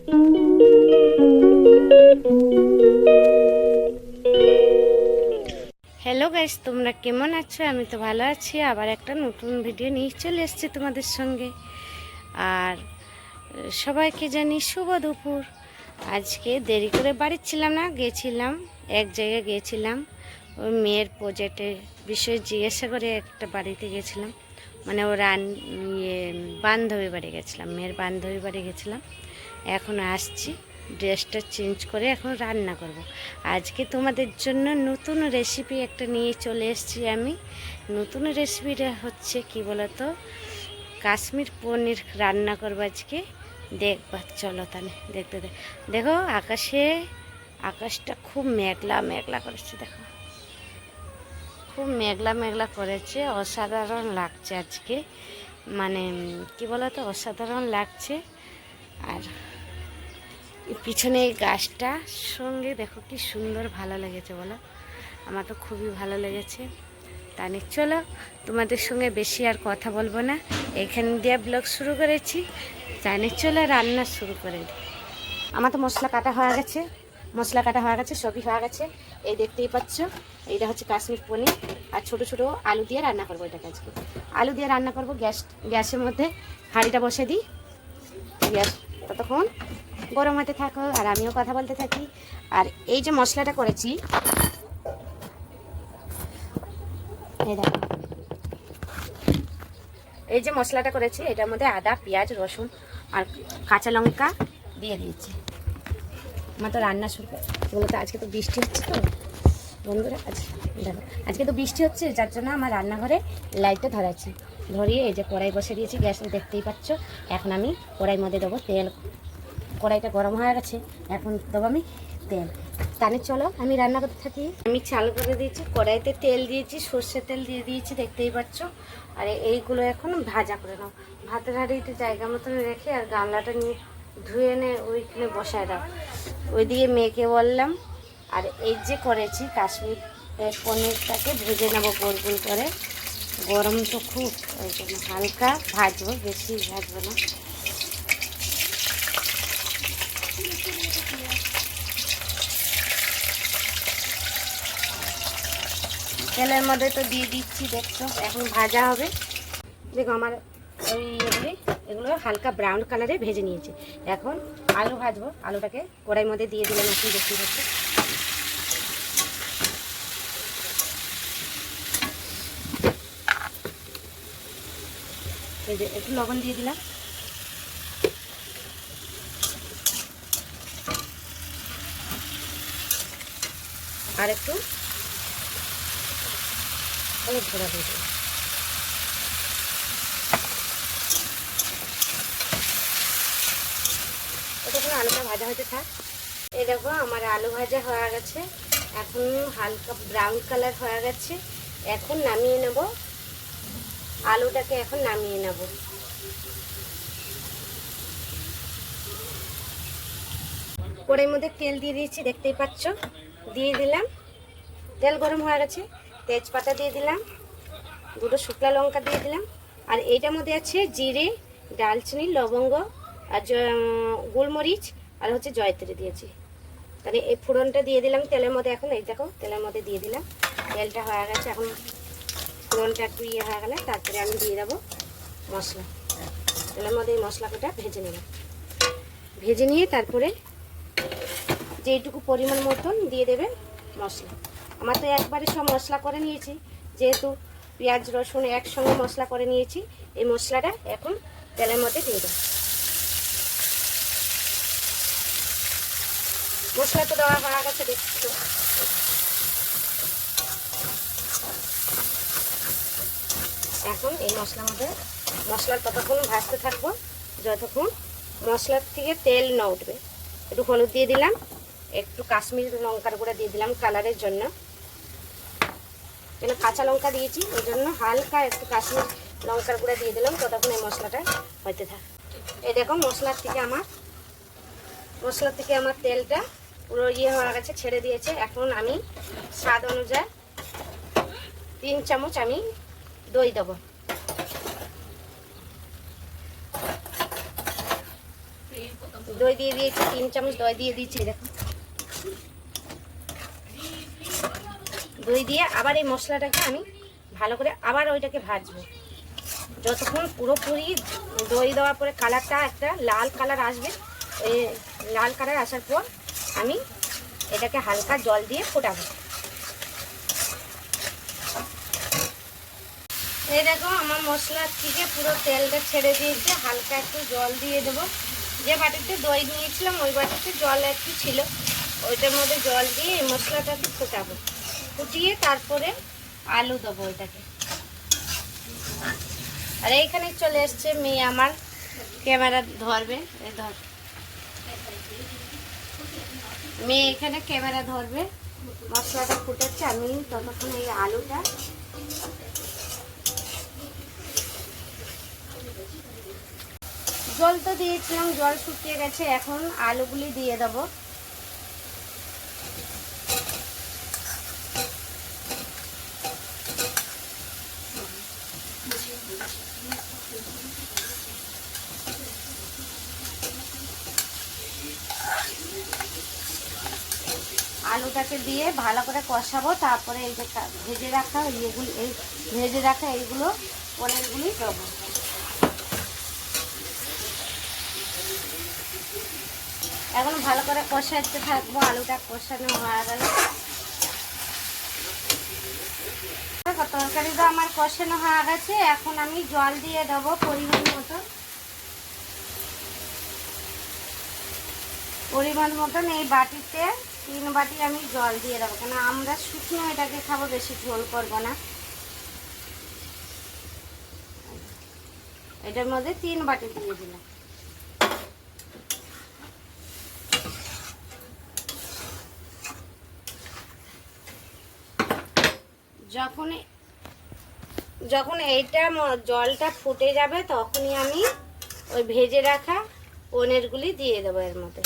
Hello guys, তোমরা কেমন আছো? আমি তো ভালো আছি। আবার একটা নতুন ভিডিও নিয়ে চলে এসেছি তোমাদের সঙ্গে। আর সবাইকে জানি শুভ দুপুর। আজকে দেরি করে বাড়ি ছিলাম না, গিয়েছিলাম এক জায়গায়, গিয়েছিলাম ওই মেয়ের প্রজেক্টের বিষয়ে জিজ্ঞাসা করে একটা বাড়িতে গেছিলাম, মানে ওর বান্ধবী বাড়ি গেছিলাম, মেয়ের বান্ধবী বাড়ি গেছিলাম। এখন আসছি, ড্রেসটা চেঞ্জ করে এখন রান্না করব। আজকে তোমাদের জন্য নতুন রেসিপি একটা নিয়ে চলে এসেছি আমি। নতুন রেসিপিটা হচ্ছে কি বলতো, কাশ্মীর পনির রান্না করবো আজকে। দেখবা, চলো তাহলে দেখতে দেখো আকাশটা খুব মেঘলা মেঘলা করেছে। দেখো খুব মেঘলা মেঘলা করেছে, অসাধারণ লাগছে আজকে, মানে কি বলতো, অসাধারণ লাগছে। আর পিছনে এই গাছটার সঙ্গে দেখো কি সুন্দর ভালো লেগেছে বলো, আমার তো খুবই ভালো লেগেছে। তাহলে চলো, তোমাদের সঙ্গে বেশি আর কথা বলবো না, এখান দিয়ে ব্লগ শুরু করেছি। তাহলে চলো রান্না শুরু করে দিই। আমার তো মশলা কাটা হয়ে গেছে, সবই হয়ে গেছে। এই দেখতেই পাচ্ছ, এইটা হচ্ছে কাশ্মীর পনির। আর ছোট ছোট আলু দিয়ে রান্না করবো এটাকে আজকে। আলু দিয়ে রান্না করবো। গ্যাসের মধ্যে হাঁড়িটা বসে দিই, গ্যাস ততক্ষণ গরম হতে থাকো আর আমিও কথা বলতে থাকি। আর এই যে মশলাটা করেছি, এই যে মশলাটা করেছি এটার মধ্যে আদা, পেঁয়াজ, রসুন আর কাঁচা লঙ্কা দিয়ে দিয়েছি। আমার তো রান্না শুরু করে বলতো, আজকে তো বৃষ্টি হচ্ছে তো বন্ধুরা, আজকে তো বৃষ্টি হচ্ছে, যার জন্য আমার রান্নাঘরে লাইটটা ধরাচ্ছি। ধরিয়ে এই যে কড়াই বসে দিয়েছি, গ্যাস দেখতেই পাচ্ছ। এখন আমি কড়াইয়ের মধ্যে দেবো তেল। কড়াইটা গরম হয়ে গেছে, এখন দেবো আমি তেল। তাহলে চলো আমি রান্না করতে থাকি। আমি চাল করে দিয়েছি, কড়াইতে তেল দিয়েছি, সর্ষের তেল দিয়ে দিয়েছি, দেখতেই পাচ্ছ। আর এইগুলো এখন ভাজা করে নাও। ভাতের হাঁড়িতে জায়গা মতন রেখে আর গামলাটা নিয়ে ধুয়ে এনে ওইখানে বসায় দাও। ওই দিয়ে মেয়েকে বললাম। আর এই যে করেছি কাশ্মীর পনিরটাকে ভেজে নেবো গোল গোল করে। গরম তো খুব, ওই জন্য হালকা ভাজবো, বেশি ভাজবো না। তেলের মধ্যে তো দিয়ে দিচ্ছি, দেখছো এখন ভাজা হবে। দেখো আমার ওই এগুলো হালকা ব্রাউন কালারে ভেজে নিয়েছি। এখন আলু ভাজবো, আলুটাকে কড়াইয়ের মধ্যে দিয়ে দিলাম। এখন দেখতে হচ্ছে, এই যে একটু লবণ দিয়ে দিলাম, আর একটু হলুদ গুঁড়া দিয়ে দিলাম। ততক্ষণ আলুটা ভাজা হতে থাক। এই দেখো আমার আলু ভাজা হয়ে গেছে, এখন হালকা ব্রাউন কালার হয়ে গেছে। এখন নামিয়ে নেব আলুটাকে, এখন নামিয়ে নেব। কড়াইয়ের মধ্যে তেল দিয়ে দিয়েছি, দেখতেই পাচ্ছ, দিয়ে দিলাম। তেল গরম হয়ে গেছে, তেজপাতা দিয়ে দিলাম, দুটো শুকনো লঙ্কা দিয়ে দিলাম। আর এইটার মধ্যে আছে জিরে, ডালচিনি, লবঙ্গ আর গোলমরিচ আর হচ্ছে জয়ত্রী দিয়েছি। তাহলে এই ফোড়নটা দিয়ে দিলাম তেলের মধ্যে। এখন এই দেখো তেলের মধ্যে দিয়ে দিলাম, তেলটা হয়ে গেছে। এখন ফোড়নটা একটু ইয়ে হয়ে গেলে তারপরে আমি দিয়ে দেবো মশলা। তেলের মধ্যে এই মশলাটা ভেজে নেব, ভেজে নিয়ে তারপরে যেইটুকু পরিমাণ মতন দিয়ে দেবে মশলা। আমার তো একবারে সব মশলা করে নিয়েছি, যেহেতু পেঁয়াজ রসুন একসঙ্গে মশলা করে নিয়েছি। এই মশলাটা এখন তেলের মধ্যে দিয়ে দেবো। মশলা তো দেওয়া হয়ে গেছে, দেখছো। এখন এই মশলার মধ্যে মশলার ততক্ষণ ভাজতে থাকবো যতক্ষণ মশলার থেকে তেল না উঠবে। একটু হলুদ দিয়ে দিলাম, একটু কাশ্মীর লঙ্কার গুঁড়া দিয়ে দিলাম কালারের জন্য। কেন কাঁচা লঙ্কা দিয়েছি ওই জন্য হালকা একটু কাশ্মীর লঙ্কার গুঁড়া দিয়ে দিলাম। ততক্ষণ এই মশলাটা হইতে থাক। এই দেখো মশলার থেকে আমার তেলটা পুরো ইয়ে হয়ে গেছে, ছেড়ে দিয়েছে। এখন আমি স্বাদ অনুযায়ী 3 চামচ আমি দই দেবো। দই দিয়ে দিয়েছি, 3 চামচ দই দিয়ে দিয়েছি। দেখো দই দিয়ে আবার এই মশলাটাকে আমি ভালো করে আবার ওইটাকে ভাজবো যতক্ষণ পুরোপুরি দই দেওয়ার পরে কালারটা একটা লাল কালার আসবে। এই লাল কালার আসার পর আমি এটাকে হালকা জল দিয়ে ফোটাবো। এই দেখো আমার মশলার থেকে পুরো তেলটা ছেড়ে দিয়েছে। হালকা একটু জল দিয়ে দেবো। যে বাটিতে দই নিয়েছিলাম ওই বাটিতে জল একটু ছিল, ওইটার মধ্যে জল দিয়ে এই মশলাটাকে ফোটাবো। ফুটিয়ে তারপরে আলু দেবো ওইটাকে। আর এইখানে চলে এসছে মেয়ে আমার, ক্যামেরা ধরবে। এই ধর মেয়ে এখানে ক্যামেরা ধরবে। মশলাটা ফুটাচ্ছে, আমি ততক্ষণ এই আলুটা জল তো দিয়েছিলাম, জল শুকিয়ে গেছে। এখন আলুগুলি দিয়ে দেবো। আলুটাকে দিয়ে ভালো করে কষাবো। তারপরে এই যে ভেজে রাখা এইগুলো, এই ভেজে রাখা এইগুলো পনিরগুলি দেবো। এখন ভালো করে কষাতে থাকবো। আলুটা কষানো হয়ে গেল। তরকারিটা আমার কষানো হয়ে গেছে। এখন আমি জল দিয়ে দেবো পরিমাণ মতন। এই বাটিতে 3 বাটি আমি জল দিয়ে দেবো, কেন আমরা শুকনো এটাকে খাবো, বেশি ঝোল করবো না। এটার মধ্যে 3 বাটি দিয়ে দিলাম। যখন এইটা জলটা ফুটে যাবে তখনই আমি ওই ভেজে রাখা পনিরগুলি দিয়ে দেবো এর মধ্যে।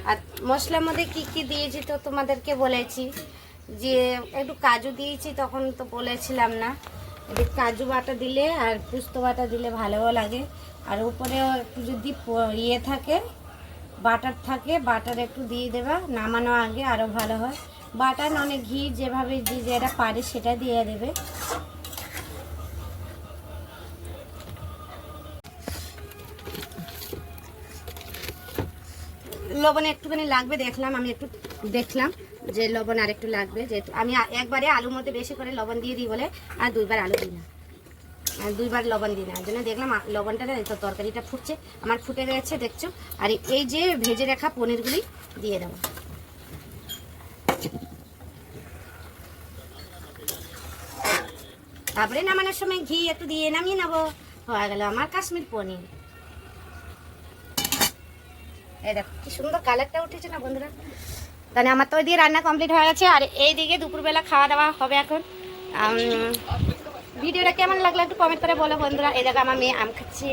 আর মশলার মধ্যে কি কি দিয়েছি তো তোমাদেরকে বলেছি, যে একটু কাজু দিয়েছি, তখন তো বলেছিলাম না। একটু কাজু বাটা দিলে আর পোস্ত বাটা দিলে ভালোও লাগে। আর উপরেও একটু যদি ইয়ে থাকে, বাটার থাকে, বাটার একটু দিয়ে দেবা নামানো আগে, আরও ভালো হয়। বাটার অনেক ঘি, যেভাবে যেটা পারে সেটা দিয়ে দেবে। লবণ একটুখানি লাগবে, আমি একটু দেখলাম যে লবণ আর একটু লাগবে, যেহেতু আমি একবারে আলুর মধ্যে বেশি করে লবণ দিয়ে দিই বলে আর 2বার আলু দিই না, আর 2বার লবণ দিই না। এই জন্য দেখলাম লবণটা তো তরকারিটা ফুটছে, আমার ফুটে গেছে দেখছো। আর এই যে ভেজে রাখা পনিরগুলি দিয়ে দেবো। তারপরে নামানোর সময় ঘি একটু দিয়ে নামিয়ে নেবো। হয়ে গেল আমার কাশ্মীর পনির। এই দেখো কি সুন্দর কালারটা উঠেছে না বন্ধুরা। তাহলে আমার তো ওই দিয়ে রান্না কমপ্লিট হয়ে গেছে। আর এই দিকে দুপুরবেলা খাওয়া দাওয়া হবে এখন। ভিডিওটা কেমন লাগলো একটু কমেন্ট করে বলো বন্ধুরা। এই দেখো আমার মেয়ে আম খাচ্ছে।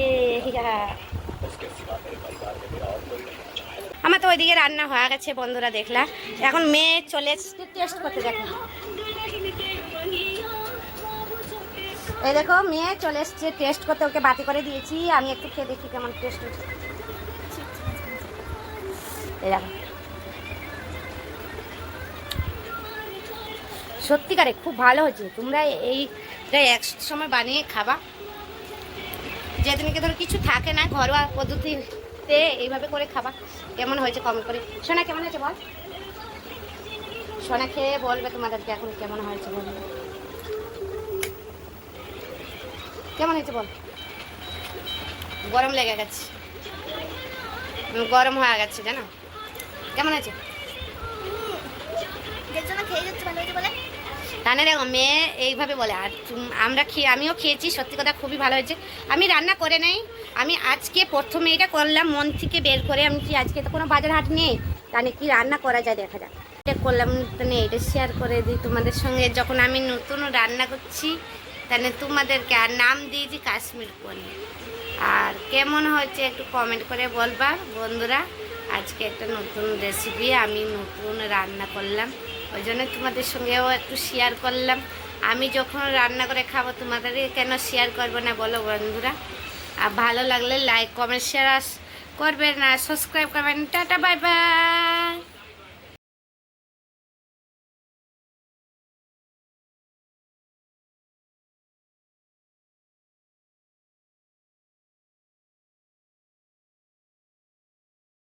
আমার তো ওইদিকে রান্না হয়ে গেছে বন্ধুরা, দেখলাম। এখন মেয়ে চলে এসছে টেস্ট করতে। দেখো এই দেখো মেয়ে চলে এসছে টেস্ট করতে, ওকে বাতি করে দিয়েছি। আমি একটু খেয়ে দেখি কেমন টেস্ট হচ্ছে। এই দেখো সত্যিকারে খুব ভালো হয়েছে। তোমরা এইটা এক সময় বানিয়ে খাবা, যেদিনকে ধরো কিছু থাকে না, ঘরোয়া পদ্ধতিতে এইভাবে করে খাবা। কেমন হয়েছে কমেন্ট করে। সোনা কেমন হয়েছে বল। সোনা খেয়ে বলবে তোমাদেরকে এখন কেমন হয়েছে বলবে। কেমন হয়েছে বল। গরম লেগে গেছে, গরম হয়ে গেছে জানো। কেমন আছে রান্না? দেখো মেয়ে এইভাবে বলে। আর আমিও খেয়েছি, সত্যি কথা খুবই ভালো হয়েছে। আমি রান্না করে নেই, আমি আজকে প্রথমে এটা করলাম মন থেকে বের করে। আমি কি আজকে তো কোনো বাজার হাট নেই, তাহলে কি রান্না করা যায় দেখা যাক। এটা করলাম, তাহলে এটা শেয়ার করে দিই তোমাদের সঙ্গে। যখন আমি নতুন রান্না করছি তাহলে তোমাদেরকে, আর নাম দিয়েছি কাশ্মীর পনির। আর কেমন হয়েছে একটু কমেন্ট করে বলবা বন্ধুরা। আজকে একটা নতুন রেসিপি আমি নতুন রান্না করলাম, ওই জন্য তোমাদের সঙ্গেও একটু শেয়ার করলাম। আমি যখন রান্না করে খাবো তোমাদের কেন শেয়ার করবো না বলো বন্ধুরা। আর ভালো লাগলে লাইক কমেন্ট শেয়ার করবেন আর সাবস্ক্রাইব করবেন। Tata bye bye.